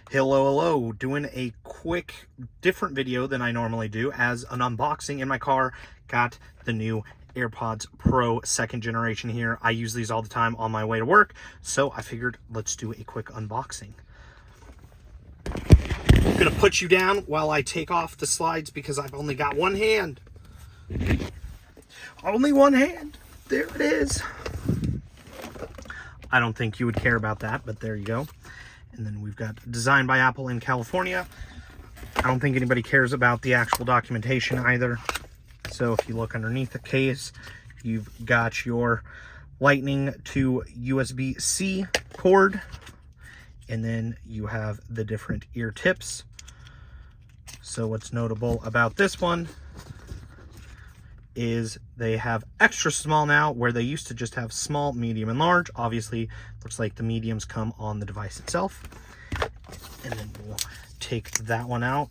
Hello, doing a quick different video than I normally do as an unboxing in my car. Got the new AirPods Pro 2nd generation here. I use these all the time on my way to work, so I figured let's do a quick unboxing. I'm gonna put you down while I take off the slides because I've only got one hand. Only one hand. There it is. I don't think you would care about that, but there you go. And then we've got designed by Apple in California. I don't think anybody cares about the actual documentation either. So if you look underneath the case, you've got your Lightning to USB-C cord. And then you have the different ear tips. So what's notable about this one is they have extra small now, where they used to just have small, medium, and large. Obviously, looks like the mediums come on the device itself. And then we'll take that one out.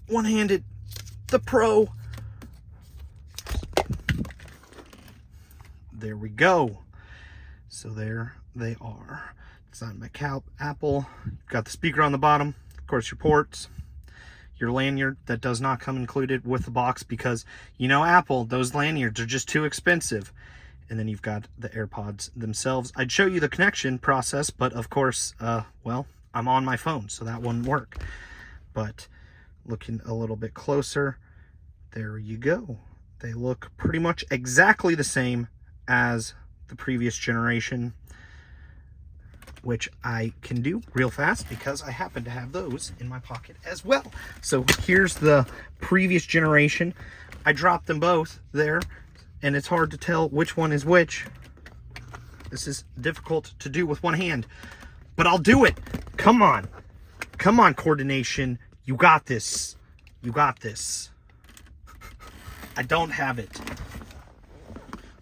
One-handed, the Pro. There we go. So there they are. Designed by Apple. You've got the speaker on the bottom, of course, your ports. Your lanyard that does not come included with the box because, you know, Apple, those lanyards are just too expensive. And then you've got the AirPods themselves. I'd show you the connection process, but of course, well, I'm on my phone, so that wouldn't work. But looking a little bit closer, there you go. They look pretty much exactly the same as the previous generation, which I can do real fast because I happen to have those in my pocket as well. So here's the previous generation. I dropped them both there, and it's hard to tell which one is which. This is difficult to do with one hand, but I'll do it. Come on. Come on, coordination. You got this. You got this. I don't have it.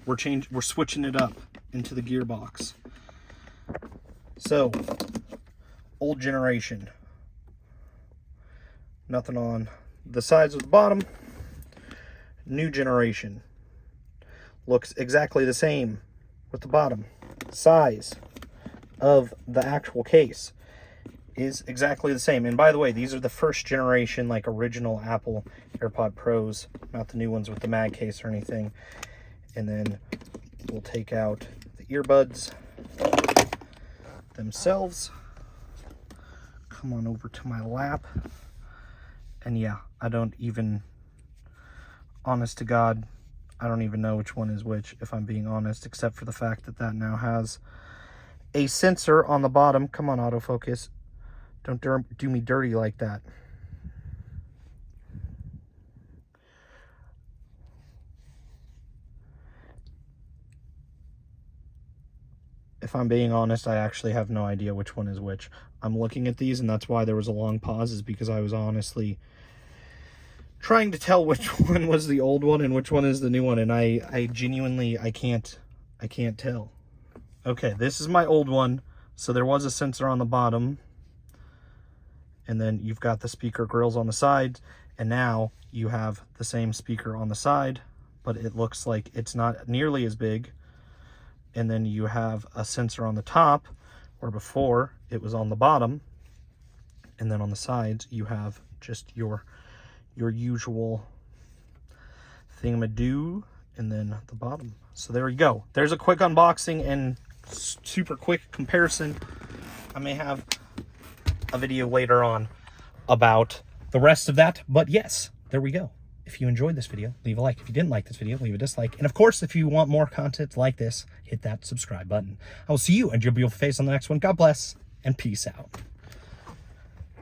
We're switching it up into the gearbox. So, old generation. Nothing on the sides of the bottom. New generation. Looks exactly the same with the bottom. Size of the actual case is exactly the same. And by the way, these are the first generation, like original Apple AirPod Pros, not the new ones with the mag case or anything. And then we'll take out the earbuds themselves. Come on over to my lap. And yeah, I don't even, honest to God, I don't even know which one is which, if I'm being honest, except for the fact that that now has a sensor on the bottom. Come on, autofocus. Don't do me dirty like that. If I'm being honest, I actually have no idea which one is which. I'm looking at these, and that's why there was a long pause, is because I was honestly trying to tell which one was the old one and which one is the new one, and I genuinely, I can't tell. Okay, this is my old one. So there was a sensor on the bottom, and then you've got the speaker grills on the side, and now you have the same speaker on the side, but it looks like it's not nearly as big. And then you have a sensor on the top, where before it was on the bottom. And then on the sides, you have just your usual thingamadoo, and then the bottom. So there you go. There's a quick unboxing and super quick comparison. I may have a video later on about the rest of that, but yes, there we go. If you enjoyed this video, leave a like. If you didn't like this video, leave a dislike. And of course, if you want more content like this, hit that subscribe button. I will see you and your beautiful face on the next one. God bless and peace out.